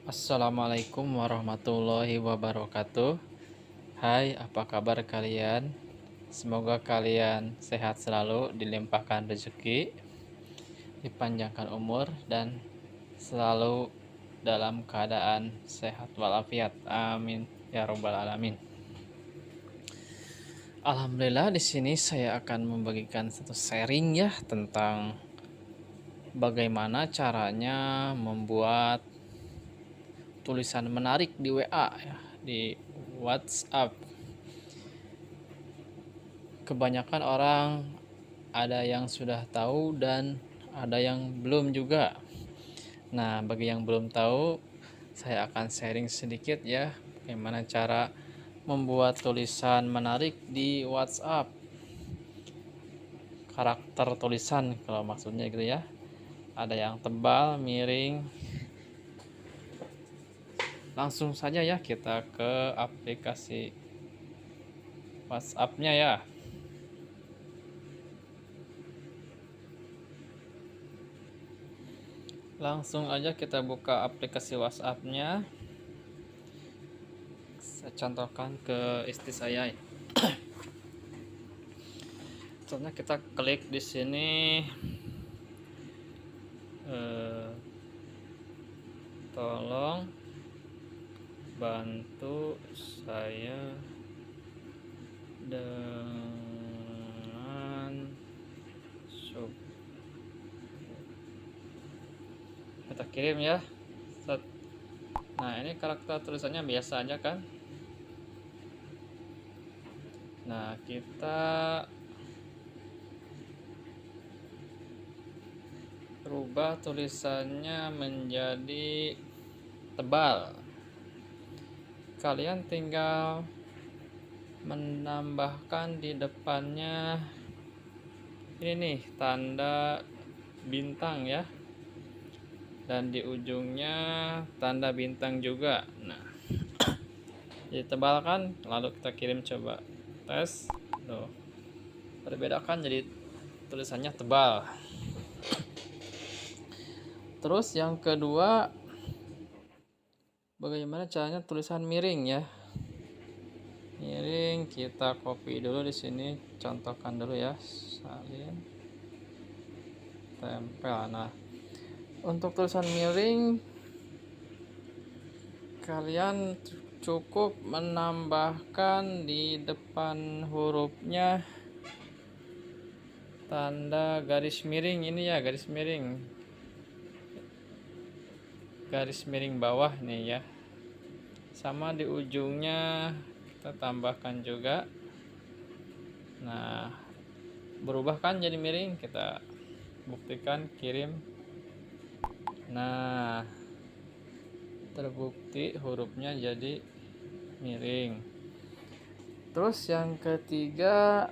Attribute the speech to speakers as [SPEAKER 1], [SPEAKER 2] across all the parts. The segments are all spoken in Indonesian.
[SPEAKER 1] Assalamualaikum warahmatullahi wabarakatuh. Hai, apa kabar kalian? Semoga kalian sehat selalu, dilimpahkan rezeki, dipanjangkan umur, dan selalu dalam keadaan sehat walafiat. Amin ya robbal alamin. Alhamdulillah, di sini saya akan membagikan satu sharing ya tentang bagaimana caranya membuat tulisan menarik di WA ya, di WhatsApp. Kebanyakan orang ada yang sudah tahu dan ada yang belum juga. Nah, bagi yang belum tahu, saya akan sharing sedikit ya bagaimana cara membuat tulisan menarik di WhatsApp. Karakter tulisan kalau maksudnya gitu ya. Ada yang tebal, miring. Langsung saja ya kita ke aplikasi WhatsApp-nya ya. Langsung aja kita buka aplikasi WhatsApp-nya. Saya contohkan ke istri saya. Contohnya kita klik di sini, tolong bantu saya dengan sub. Kita kirim ya. Nah, ini karakter tulisannya biasa aja kan. Nah, kita rubah tulisannya menjadi tebal. Kalian tinggal menambahkan di depannya ini nih tanda bintang ya, dan di ujungnya tanda bintang juga. Nah, jadi tebal kan, lalu kita kirim, coba tes tuh, berbeda jadi tulisannya tebal. Terus yang kedua, bagaimana caranya tulisan miring ya. Miring, kita copy dulu di sini, contohkan dulu ya, salin tempel. Nah, untuk tulisan miring kalian cukup menambahkan di depan hurufnya tanda garis miring ini ya, garis miring bawah nih ya, sama di ujungnya kita tambahkan juga. Nah, berubah kan jadi miring, kita buktikan, kirim. Nah, terbukti hurufnya jadi miring. Terus yang ketiga,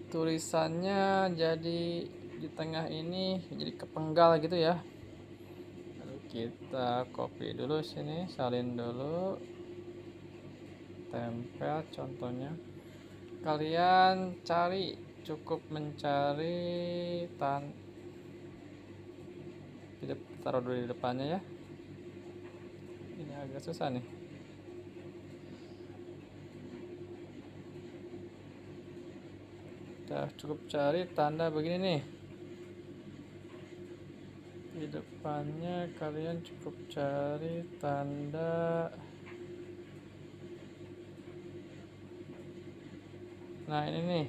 [SPEAKER 1] tulisannya jadi di tengah ini jadi kepenggal gitu ya. Lalu kita copy dulu sini, salin dulu, tempel. Contohnya kalian cari, cukup mencari taruh dulu di depannya ya. Ini agak susah nih. Kita cukup cari tanda begini nih. Di depannya kalian cukup cari tanda. Nah, ini nih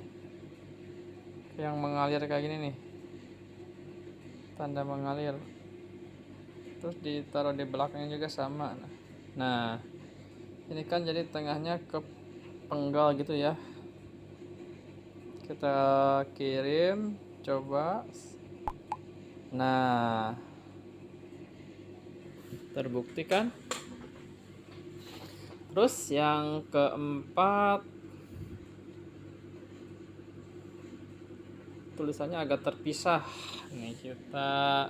[SPEAKER 1] yang mengalir kayak gini nih, tanda mengalir. Terus ditaruh di belakangnya juga sama. Nah, ini kan jadi tengahnya ke penggal gitu ya. Kita kirim, coba. Nah, terbukti kan. Terus yang keempat, tulisannya agak terpisah. Nih, kita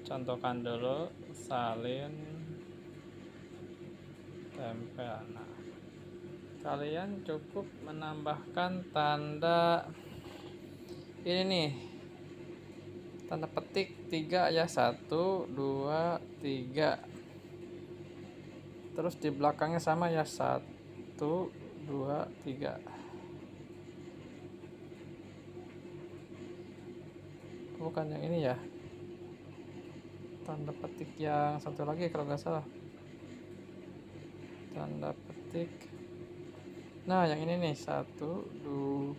[SPEAKER 1] contohkan dulu, salin tempel. Nah, kalian cukup menambahkan tanda ini nih, tanda petik 3 ya, 1 2 3. Terus di belakangnya sama ya, 1 2 3. Bukan yang ini ya, tanda petik yang satu lagi kalau nggak salah, tanda petik. Nah yang ini nih, 1 2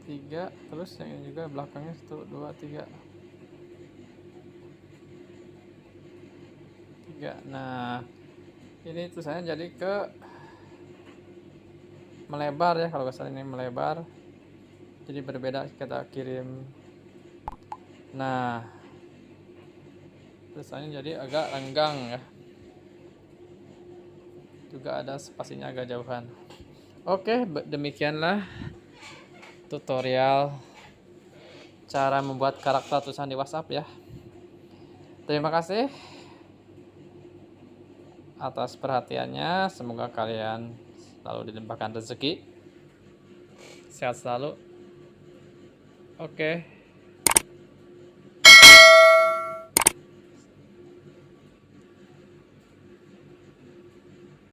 [SPEAKER 1] 3. Terus yang ini juga belakangnya 1 2 3 3. Nah ini tulisannya jadi ke melebar ya, kalau nggak salah ini melebar, jadi berbeda kita kirim. Nah tulisannya jadi agak renggang ya, juga ada spasinya agak jauhan. Oke, demikianlah tutorial cara membuat karakter tulisan di WhatsApp ya. Terima kasih atas perhatiannya, semoga kalian selalu dilimpahkan rezeki, sehat selalu. Oke.